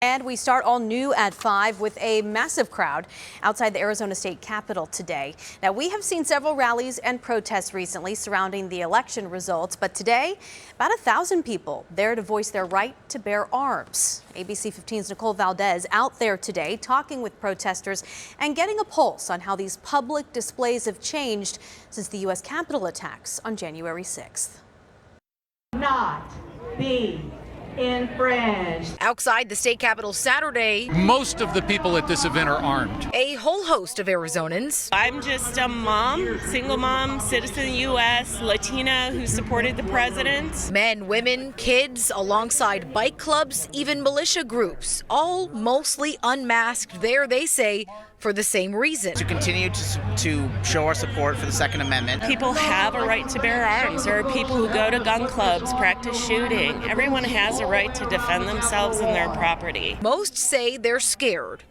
And we start all new at 5 with a massive crowd outside the Arizona State Capitol today. Now, we have seen several rallies and protests recently surrounding the election results, but today, about 1,000 people there to voice their right to bear arms. ABC 15's Nicole Valdez out there today talking with protesters and getting a pulse on how these public displays have changed since the U.S. Capitol attacks on January 6th. Not be infringed. Outside the state capitol Saturday, most of the people at this event are armed. a whole host of Arizonans. I'm just a mom, single mom, citizen of the U.S., Latina who supported the president. Men, women, kids, alongside bike clubs, even militia groups, all mostly unmasked there, they say, for the same reason. To continue to show our support for the Second Amendment. People have a right to bear arms. There are people who go to gun clubs, practice shooting. Everyone has a right to defend themselves and their property. Most say they're scared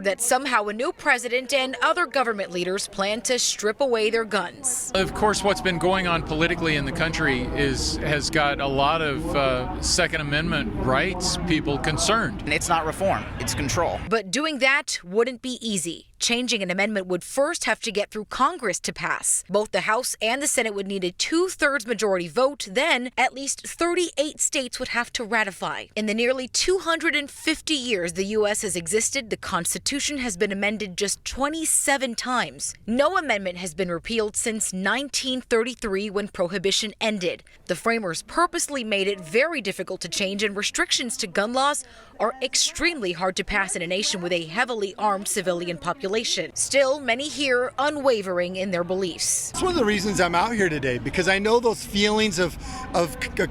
that somehow a new president and other government leaders plan to strip away their guns. Of course, what's been going on politically in the country has got a lot of Second Amendment rights people concerned. And it's not reform, it's control. But doing that wouldn't be easy. Changing an amendment would first have to get through Congress to pass. Both the House and the Senate would need a 2/3 majority vote. Then at least 38 states would have to ratify. In the nearly 250 years the U.S. has existed, the Constitution has been amended just 27 times. No amendment has been repealed since 1933 when Prohibition ended. The framers purposely made it very difficult to change, and restrictions to gun laws are extremely hard to pass in a nation with a heavily armed civilian population. Still, many here unwavering in their beliefs. It's one of the reasons I'm out here today, because I know those feelings of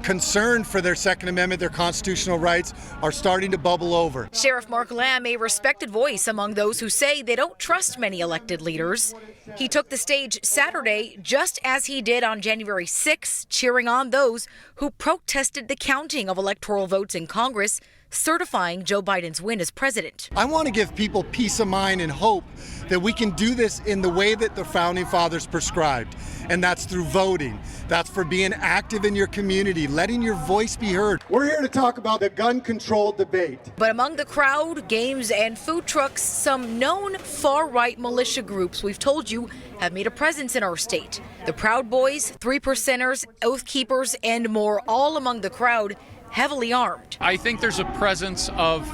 concern for their Second Amendment, their constitutional rights, are starting to bubble over. Sheriff Mark Lamb, a respected voice among those who say they don't trust many elected leaders. He took the stage Saturday, just as he did on January 6, cheering on those who protested the counting of electoral votes in Congress, certifying Joe Biden's win as president. I want to give people peace of mind and hope that we can do this in the way that the Founding Fathers prescribed, and that's through voting. That's for being active in your community, letting your voice be heard. We're here to talk about the gun control debate. But among the crowd, games, and food trucks, some known far-right militia groups we've told you have made a presence in our state. The Proud Boys, 3%ers, Oath Keepers, and more, all among the crowd, heavily armed. I think there's a presence of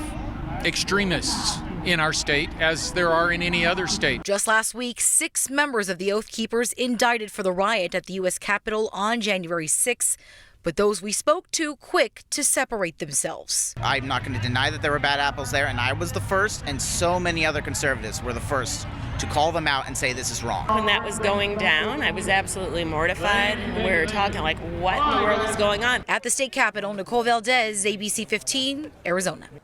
extremists in our state, as there are in any other state. Just last week, 6 members of the Oath Keepers indicted for the riot at the U.S. Capitol on January 6, but those we spoke to quick to separate themselves. I'm not going to deny that there were bad apples there, and I was the first, and so many other conservatives were the first to call them out and say this is wrong. When that was going down, I was absolutely mortified. We were talking like, what in the world is going on? At the state capitol, Nicole Valdez, ABC 15, Arizona.